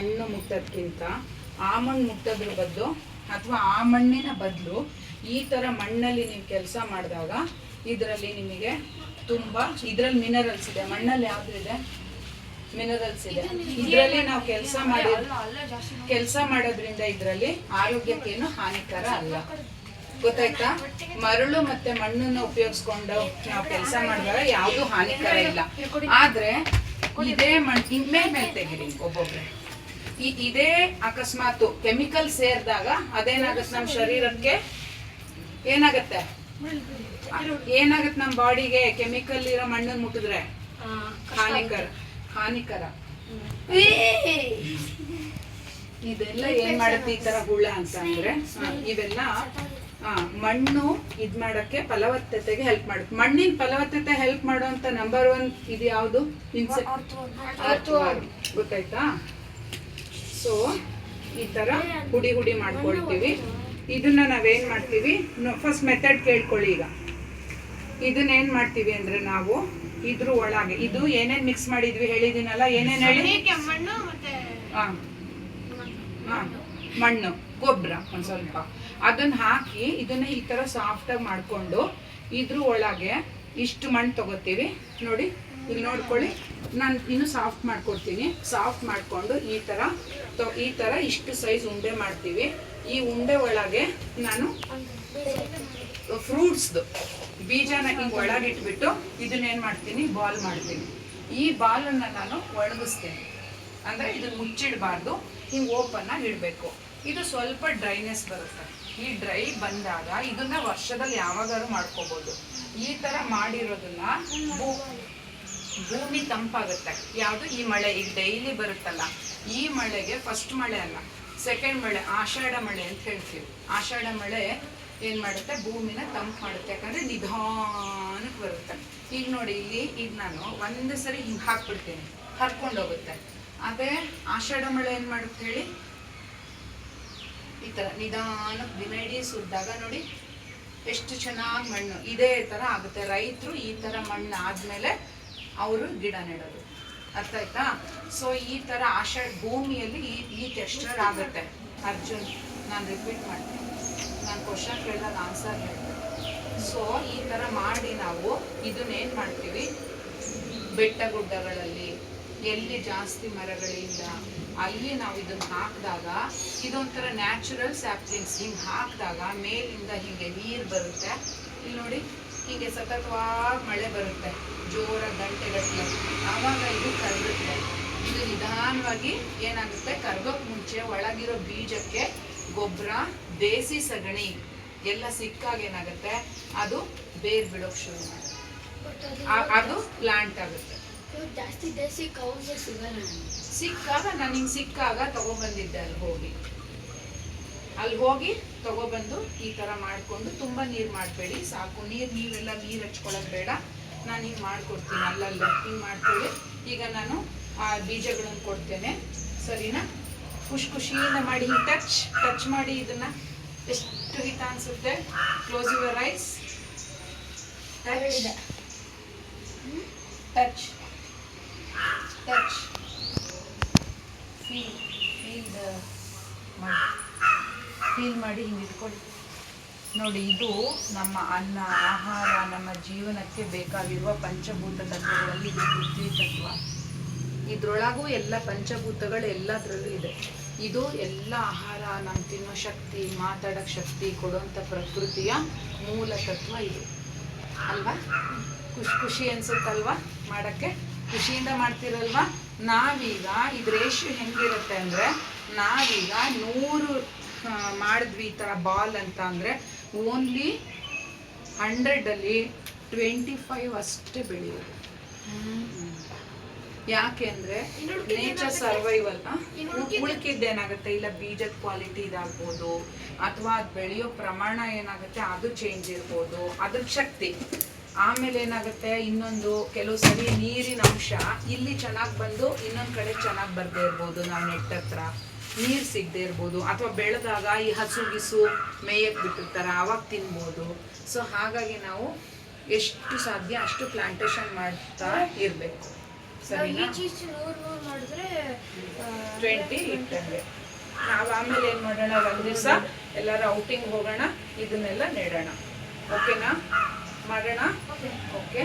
ಮಣ್ಣು ಮುಟ್ಟೋದಕ್ಕಿಂತ ಆ ಮಣ್ಣು ಮುಟ್ಟೋದ್ರ ಬದಲು ಅಥವಾ ಆ ಮಣ್ಣಿನ ಬದಲು ಈ ಥರ ಮಣ್ಣಲ್ಲಿ ನೀವು ಕೆಲಸ ಮಾಡಿದಾಗ ಇದರಲ್ಲಿ ನಿಮಗೆ ತುಂಬ ಇದರಲ್ಲಿ ಮಿನರಲ್ಸ್ ಇದೆ. ಮಣ್ಣಲ್ಲಿ ಯಾವುದು ಇದೆ? ಮಿನರಲ್ಸ್ ಇದೆ. ಇದರಲ್ಲಿ ನಾವು ಕೆಲಸ ಮಾಡೋದ್ರಿಂದ ಇದರಲ್ಲಿ ಆರೋಗ್ಯಕ್ಕೇನು ಹಾನಿಕರ ಅಲ್ಲ. ಗೊತ್ತಾಯ್ತಾ? ಮರಳು ಮತ್ತೆ ಮಣ್ಣನ್ನು ಉಪಯೋಗಿಸ್ಕೊಂಡು ನಾವು ಕೆಲಸ ಮಾಡಿದಾಗ ಯಾವುದು ಹಾನಿಕರ ಇಲ್ಲ. ಆದ್ರೆ ಇದೇ ಮಣ್ಣು ಮೇಲೆ ತೆಗಿರಿ ಒಬ್ಬೊಬ್ರೆ. ಇದೇ ಅಕಸ್ಮಾತ್ ಕೆಮಿಕಲ್ ಸೇರಿದಾಗ ಅದೇನಾಗತ್ತೆ ನಮ್ಮ ಶರೀರಕ್ಕೆ? ಏನಾಗತ್ತೆ ನಮ್ಮ ಬಾಡಿಗೆ? ಕೆಮಿಕಲ್ ಇರೋ ಮಣ್ಣನ್ನು ಮುಟ್ಟಿದ್ರೆ ಹಾನಿಕರ. ಇದೆಲ್ಲ ಏನ್ ಮಾಡುತ್ತೆ ಈ ತರ ಹುಳ ಅಂತ ಅಂದ್ರೆ ಇವೆಲ್ಲ ಮಣ್ಣು ಇದ್ ಮಾಡಕ್ಕೆ ಫಲವತ್ತತೆಗೆ ಹೆಲ್ಪ್ ಮಾಡುತ್ತೆ. ಮಣ್ಣಿನ ಫಲವತ್ತತೆ ಹೆಲ್ಪ್ ಮಾಡುವಂತ ನಂಬರ್ 1 ಇದು ಯಾವುದು? ಗೊತ್ತಾಯ್ತಾ? ಸೊ ಈ ತರ ಹುಡಿ ಮಾಡ್ಕೊಳ್ತೀವಿ. ಇದನ್ನ ನಾವೇನ್ ಮಾಡ್ತೀವಿ? ಫಸ್ಟ್ ಮೆಥಡ್ ಕೇಳ್ಕೊಳ್ಳಿ. ಈಗ ಇದನ್ನ ಏನ್ ಮಾಡ್ತೀವಿ ಅಂದ್ರೆ ನಾವು ಇದ್ರ ಒಳಗೆ ಇದು ಏನೇನ್ ಮಿಕ್ಸ್ ಮಾಡಿದ್ವಿ ಹೇಳಿದೀನಲ್ಲ. ಏನೇನ್ ಹೇಳಿ? ಮಣ್ಣು, ಗೊಬ್ಬರ ಒಂದ್ ಸ್ವಲ್ಪ ಅದನ್ನ ಹಾಕಿ ಇದನ್ನ ಈ ತರ ಸಾಫ್ಟ್ ಆಗಿ ಮಾಡ್ಕೊಂಡು ಇದ್ರ ಒಳಗೆ ಇಷ್ಟು ಮಣ್ಣು ತಗೋತೀವಿ. ನೋಡಿ ಇಲ್ಲಿ ನೋಡ್ಕೊಳ್ಳಿ, ನಾನು ಇನ್ನು ಸಾಫ್ಟ್ ಮಾಡ್ಕೊಡ್ತೀನಿ. ಸಾಫ್ಟ್ ಮಾಡ್ಕೊಂಡು ಈ ತರ ಇಷ್ಟು ಸೈಜ್ ಉಂಡೆ ಮಾಡ್ತೀವಿ. ಈ ಉಂಡೆ ಒಳಗೆ ನಾನು ಫ್ರೂಟ್ಸ್ದು ಬೀಜನ ಹಿಂಗೆ ಒಳಗೆ ಇಟ್ಬಿಟ್ಟು ಇದನ್ನೇನು ಮಾಡ್ತೀನಿ? ಬಾಲ್ ಮಾಡ್ತೀನಿ. ಈ ಬಾಲನ್ನು ನಾನು ಒಣಗಿಸ್ತೀನಿ. ಅಂದರೆ ಇದನ್ನು ಮುಚ್ಚಿಡಬಾರ್ದು, ಹಿಂಗೆ ಓಪನ್ ಆಗಿ ಇಡಬೇಕು. ಇದು ಸ್ವಲ್ಪ ಡ್ರೈನೆಸ್ ಬರುತ್ತೆ. ಈ ಡ್ರೈ ಬಂದಾಗ ಇದನ್ನ ವರ್ಷದಲ್ಲಿ ಯಾವಾಗಾದ್ರೂ ಮಾಡ್ಕೋಬೋದು. ಈ ಥರ ಮಾಡಿರೋದನ್ನ ಭೂಮಿ ತಂಪಾಗುತ್ತೆ. ಯಾವುದು? ಈ ಮಳೆ ಈಗ ಡೈಲಿ ಬರುತ್ತಲ್ಲ, ಈ ಮಳೆಗೆ ಫಸ್ಟ್ ಮಳೆ ಅಲ್ಲ, ಸೆಕೆಂಡ್ ಮಳೆ, ಆಷಾಢ ಮಳೆ ಅಂತ ಹೇಳ್ತೀವಿ. ಆಷಾಢ ಮಳೆ ಏನು ಮಾಡುತ್ತೆ? ಭೂಮಿನ ತಂಪು ಮಾಡುತ್ತೆ. ಯಾಕಂದರೆ ನಿಧಾನಕ್ಕೆ ಬರುತ್ತೆ. ಈಗ ನೋಡಿ ಇಲ್ಲಿ ಈಗ ನಾನು ಒಂದು ಸರಿ ಹಿಂಗೆ ಹಾಕ್ಬಿಡ್ತೀನಿ, ಹರ್ಕೊಂಡೋಗುತ್ತೆ. ಅದೇ ಆಷಾಢ ಮಳೆ ಏನು ಮಾಡುತ್ತೆ ಹೇಳಿ? ಈ ಥರ ನಿಧಾನಕ್ಕೆ ದಿನ ಇಡೀ ಸುದ್ದಾಗ ನೋಡಿ ಎಷ್ಟು ಚೆನ್ನಾಗಿ ಮಣ್ಣು ಇದೇ ಥರ ಆಗುತ್ತೆ. ರೈತರು ಈ ಥರ ಮಣ್ಣು ಆದಮೇಲೆ ಅವರು ಗಿಡ ನೆಡೋದು. ಅರ್ಥ ಆಯ್ತಾ? ಸೊ ಈ ಥರ ಭೂಮಿಯಲ್ಲಿ ಈ ಟೆಕ್ಸ್ಚರ್ ಆಗುತ್ತೆ. ಅರ್ಜುನ್, ನಾನು ರಿಪೀಟ್ ಮಾಡ್ತೀನಿ, ನಾನು ಕ್ವಶನ್ ಕೇಳಿದಾಗ ಆನ್ಸರ್ ಹೇಳ್ತೀನಿ. ಸೊ ಈ ಥರ ಮಾಡಿ ನಾವು ಇದನ್ನೇನು ಮಾಡ್ತೀವಿ? ಬೆಟ್ಟ ಗುಡ್ಡಗಳಲ್ಲಿ ಎಲ್ಲಿ ಜಾಸ್ತಿ ಮರಗಳಿಲ್ಲ ಅಲ್ಲಿ ನಾವು ಇದನ್ನು ಹಾಕಿದಾಗ ಇದೊಂಥರ ನ್ಯಾಚುರಲ್ ಸ್ಯಾಪ್ಲಿಂಗ್ಸ್. ಹಿಂಗೆ ಹಾಕಿದಾಗ ಮೇಲಿಂದ ಹೀಗೆ ನೀರು ಬರುತ್ತೆ. ಇಲ್ಲಿ ನೋಡಿ ಹೀಗೆ ಸತತವಾಗಿ ಮಳೆ ಬರುತ್ತೆ, ಜೋರಾಗಿ ಗಂಟೆಗಟ್ಟಲೆ. ಆವಾಗ ಇದು ಕರಗುತ್ತೆ. ಇದು ನಿಧಾನವಾಗಿ ಏನಾಗುತ್ತೆ? ಕರ್ಗೋಕ್ಕೆ ಮುಂಚೆ ಒಳಗಿರೋ ಬೀಜಕ್ಕೆ ಗೊಬ್ಬರ, ದೇಸಿ ಸಗಣಿ ಎಲ್ಲ ಸಿಕ್ಕಾಗ ಏನಾಗುತ್ತೆ? ಅದು ಬೇರ್ ಬಿಡೋಕೆ ಶುರು ಮಾಡುತ್ತೆ. ಅದು ಪ್ಲಾಂಟ್ ಆಗುತ್ತೆ. ಜಾಸ್ತಿ ದೇಸಿ ಕೌಸ್ ಸಿಗಲ್ಲ. ಸಿಕ್ಕಾಗ ನಾನು ಹಿಂಗೆ ಸಿಕ್ಕಾಗ ತಗೊಬಂದಿದ್ದೆ. ಅಲ್ಲಿ ಹೋಗಿ ತಗೊಬಂದು ಈ ಥರ ಮಾಡಿಕೊಂಡು, ತುಂಬ ನೀರು ಮಾಡಬೇಡಿ, ಸಾಕು. ನೀವೆಲ್ಲ ನೀರು ಹಚ್ಕೊಳ್ಳೋದು ಬೇಡ. ನಾನು ಹಿಂಗೆ ಮಾಡಿಕೊಡ್ತೀನಿ. ಅಲ್ಲಲ್ಲ ಹಿಂಗೆ ಮಾಡ್ಕೊಳ್ಳಿ. ಈಗ ನಾನು ಆ ಬೀಜಗಳನ್ನು ಕೊಡ್ತೇನೆ, ಸರಿನಾ? ಖುಷಿಯಿಂದ ಮಾಡಿ ಹಿಂಗೆ ಟಚ್ ಮಾಡಿ. ಇದನ್ನು ಎಷ್ಟು ಹಿತ ಅನಿಸುತ್ತೆ? Close your eyes. Touch feel ಮಾಡಿ ಹಿಂಗೆ ಇಟ್ಕೊಳ್ಳಿ. ನೋಡಿ, ಇದು ನಮ್ಮ ಅನ್ನ, ಆಹಾರ, ನಮ್ಮ ಜೀವನಕ್ಕೆ ಬೇಕಾಗಿರುವ ಪಂಚಭೂತ ತತ್ವಗಳಲ್ಲಿ ಇದು ಪೃಥ್ವಿ ತತ್ವ. ಇದ್ರೊಳಗೂ ಎಲ್ಲ ಪಂಚಭೂತಗಳು ಎಲ್ಲದರಲ್ಲೂ ಇದೆ. ಇದು ಎಲ್ಲ ಆಹಾರ, ನಾವು ತಿನ್ನೋ ಶಕ್ತಿ, ಮಾತಾಡೋಕ್ಕೆ ಶಕ್ತಿ ಕೊಡುವಂಥ ಪ್ರಕೃತಿಯ ಮೂಲ ತತ್ವ ಇದು ಅಲ್ವಾ? ಖುಷಿ ಅನ್ಸುತ್ತಲ್ವಾ ಮಾಡೋಕ್ಕೆ? ಖುಷಿಯಿಂದ ಮಾಡ್ತಿರಲ್ವಾ? ನಾವೀಗ ಇದು ರೇಷಿಯೋ ಹೆಂಗಿರುತ್ತೆ ಅಂದರೆ, ನಾವೀಗ 100 ಮಾಡಿದ್ವಿ ಈ ಥರ ಬಾಲ್ ಅಂತ ಅಂದರೆ ಓನ್ಲಿ 100ಅಲ್ಲಿ 25 ಅಷ್ಟೇ ಬೆಳೆಯೋದು. ಯಾಕೆ ಅಂದರೆ ನೇಚರ್ ಸರ್ವೈವಲ್. ಉಳ್ಕಿದ್ದೇನಾಗುತ್ತೆ? ಇಲ್ಲ ಬೀಜದ ಕ್ವಾಲಿಟಿ ಇದಾಗ್ಬೋದು, ಅಥವಾ ಅದು ಬೆಳೆಯೋ ಪ್ರಮಾಣ ಏನಾಗುತ್ತೆ ಅದು ಚೇಂಜ್ ಇರ್ಬೋದು, ಅದ್ರ ಶಕ್ತಿ. ಆಮೇಲೆ ಏನಾಗುತ್ತೆ? ಇನ್ನೊಂದು ಕೆಲವು ಸರಿ ನೀರಿನ ಅಂಶ ಇಲ್ಲಿ ಚೆನ್ನಾಗಿ ಬಂದು ಇನ್ನೊಂದು ಕಡೆ ಚೆನ್ನಾಗಿ ಬರದೇ ಇರ್ಬೋದು. ನಾವು ನೆಟ್ಟತ್ರ ನೀರು ಸಿಗದೆ ಇರ್ಬೋದು, ಅಥವಾ ಬೆಳೆದಾಗ ಈ ಹಸು ಮೇಯಕ್ಕೆ ಬಿಟ್ಟಿರ್ತಾರೆ, ಆವಾಗ ತಿನ್ಬೋದು. ಸೊ ಹಾಗಾಗಿ ನಾವು ಎಷ್ಟು ಸಾಧ್ಯ ಅಷ್ಟು ಪ್ಲಾಂಟೇಶನ್ ಮಾಡ್ತಾ ಇರಬೇಕು. ಸರಿನಾ? ಮಾಡಿದ್ರೆ 6:20 ಇಟ್ಟಂಗೆ. ನಾವು ಆಮೇಲೆ ಏನು ಮಾಡೋಣ, ಒಂದು ದಿವಸ ಎಲ್ಲರೂ ಔಟಿಂಗ್ ಹೋಗೋಣ, ಇದನ್ನೆಲ್ಲ ನೆಡೋಣ. ಓಕೆನಾ? ಮಾಡೋಣ. ಓಕೆ,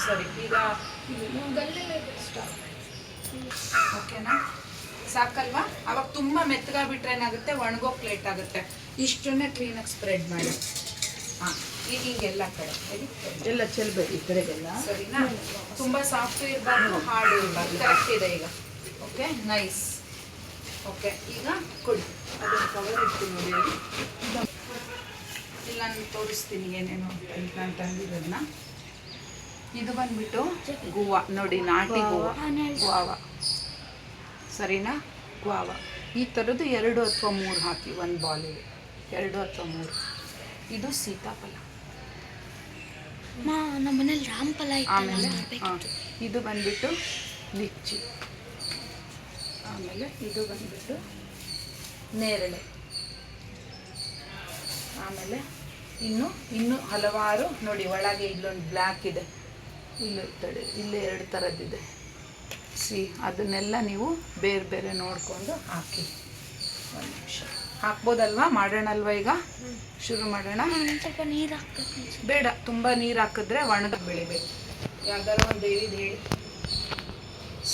ಸರಿ. ಈಗ ಓಕೆನಾ? ಸಾಕಲ್ವಾ? ಅವಾಗ ತುಂಬ ಮೆತ್ತಗಾಗ್ಬಿಟ್ರೆ ಏನಾಗುತ್ತೆ, ಒಣಗೋಕ್ ಲೇಟ್ ಆಗುತ್ತೆ. ಇಷ್ಟನ್ನೇ ಕ್ಲೀನಾಗಿ ಸ್ಪ್ರೆಡ್ ಮಾಡಿ. ಹಾಂ, ಈಗ ಹಿಂಗೆಲ್ಲ ಕಡೆ ಎಲ್ಲ ಚೆಲ್ಬೇಕು ಈ ಕಡೆಗೆಲ್ಲ. ಸರಿನಾ? ತುಂಬ ಸಾಫ್ಟ್ ಇರಬಾರ್ದು, ಹಾರ್ಡ್ ಇರಬಾರ್ದು. ಕರೆಕ್ಟ್ ಇದೆ ಈಗ. Okay, nice. ಓಕೆ, ಈಗ ಕೊಡಿ ಅದನ್ನು ಕವರ್ ಇಡ್ತೀನಿ ನೋಡಿ. ಇಲ್ಲಿ ನಾನು ತೋರಿಸ್ತೀನಿ ಏನೇನು ನಾನು ತಂದಿರೋದನ್ನ. ಇದು ಬಂದ್ಬಿಟ್ಟು ಗುವಾ ನೋಡಿ, ನಾಟಿ ಗುವಾವ. ಸರಿನಾ? ಗುವಾವ ಈ ಥರದ್ದು 2 ಅಥವಾ 3 ಹಾಕಿ ಒಂದು ಬಾಲಿಗೆ, 2 ಅಥವಾ 3. ಇದು ಸೀತಾಫಲ. ನಮ್ಮ ಮನೇಲಿ ರಾಮಫಲ ಆಮೇಲೆ ಇದು ಬಂದ್ಬಿಟ್ಟು ಲಿಚ್ಚಿ. ಆಮೇಲೆ ಇದು ಬಂದ್ಬಿಟ್ಟು ನೇರಳೆ. ಆಮೇಲೆ ಇನ್ನು ಹಲವಾರು ನೋಡಿ, ಒಳಗೆ ಇಲ್ಲೊಂದು ಬ್ಲ್ಯಾಕ್ ಇದೆ, ಇಲ್ಲಿ 2 ಥರದ್ದಿದೆ. ಅದನ್ನೆಲ್ಲ ನೀವು ಬೇರೆ ಬೇರೆ ನೋಡಿಕೊಂಡು ಹಾಕಿ. ಒಂದು ನಿಮಿಷ ಹಾಕ್ಬೋದಲ್ವಾ? ಮಾಡೋಣಲ್ವಾ? ಈಗ ಶುರು ಮಾಡೋಣ. ಸ್ವಲ್ಪ ನೀರು ಹಾಕ್ಬೇಕು. ಬೇಡ, ತುಂಬ ನೀರು ಹಾಕಿದ್ರೆ ಒಣಗ ಬೆಳಿಬೇಕು. ಯಾವ್ದಾರ ಒಂದು ದೇವಿದು ಹೇಳಿ.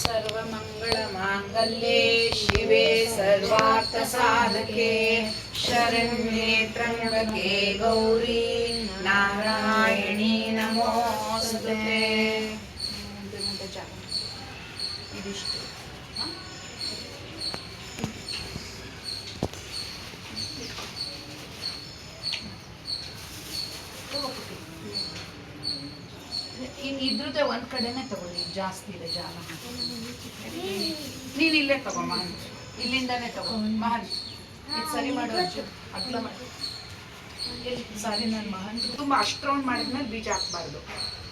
ಸರ್ವಮಂಗಳ ಮಾಂಗಲ್ಯೆ ಶಿವೆ ಸರ್ವಾರ್ಥ ಸಾಧಕೆ ಶರಣ್ಯೆ ತ್ರ್ಯಂಬಕೆ ಗೌರಿ ನಾರಾಯಣಿ ನಮೋಸ್ತುತೆ. ಇದಿಷ್ಟು. ಇದ್ರದ್ದೇ ಒಂದು ಕಡೆನೇ ತಗೊಳ್ಳಿ, ಜಾಸ್ತಿ ಇದೆ ಜಾಗ. ನೀನು ಇಲ್ಲೇ ತಗೋ ಮಹನ್, ಇಲ್ಲಿಂದಾನೇ ತಗೋ ಮಹನ್. ಇದು ಸರಿ ಮಾಡೋ ಅಗ್ಲ ಮಾಡಿ. ಸಾರಿ, ನಾನು ಮಹನ್ ತುಂಬ ಅಷ್ಟು ರೌಂಡ್ ಮಾಡಿದ್ಮೇಲೆ ಬೀಜ ಹಾಕ್ಬಾರ್ದು.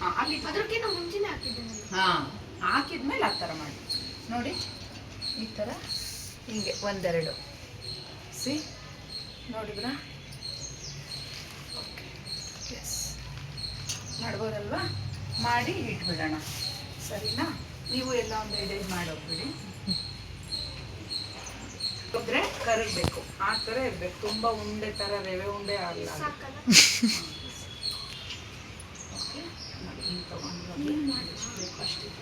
ಹಾಂ, ಅಲ್ಲಿ ಅದಕ್ಕಿಂತ ಮುಂಚೆನೇ ಹಾಕಿದ್ದೆ. ಹಾಂ, ಹಾಕಿದ್ಮೇಲೆ ಆ ಥರ ಮಾಡಿ ನೋಡಿ. ಈ ಥರ ಹಿಂಗೆ 1-2 ನೋಡಿದ್ರಾ? ಓಕೆ, ಎಸ್ ಮಾಡ್ಬೋದಲ್ವಾ? ಮಾಡಿ ಇಟ್ಬಿಡೋಣ. ಸರಿನಾ? ನೀವು ಎಲ್ಲ ಒಂದು ಎಡೆ ಮಾಡೋಗ್ಬಿಡಿ. ಒಬ್ಬರೇ ಕರಗಬೇಕು, ಆ ಥರ ಇರಬೇಕು. ತುಂಬ ಉಂಡೆ ಥರ ರವೆ ಉಂಡೆ ಆಗಲ್ಲ. ಓಕೆ, ನೋಡಿ ಹಿಂಗೆ ತೊಗೊಂಡು ಎಷ್ಟು ಬೇಕು ಅಷ್ಟಿದೆ.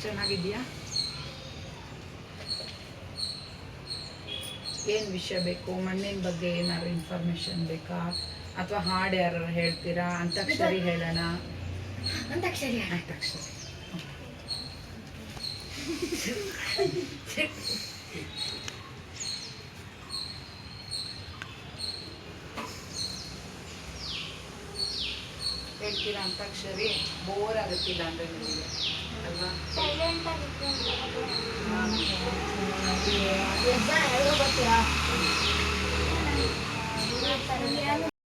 ಚೆನ್ನಾಗಿದೆಯಾ? ಏನು ವಿಷಯ ಬೇಕು? ಮಣ್ಣಿನ ಬಗ್ಗೆ ಏನಾದ್ರು ಇನ್ಫಾರ್ಮೇಶನ್ ಬೇಕಾ? ಅಥವಾ ಹಾಡು ಯಾರು ಹೇಳ್ತೀರಾ? ಅಂತಾಕ್ಷರಿ ಹೇಳೋಣ. ಅಂತಾಕ್ಷರಿ. ಹೇಳ್ತೀರಾ ಅಂತಾಕ್ಷರಿ? ಬೋರ್ ಆಗುತ್ತಿಲ್ಲ ಅಂದರೆ ನಿಮಗೆ ಅಲ್ವಾ? ಸೈಲೆಂಟ್ ಆಗಿ ಹಾಂ.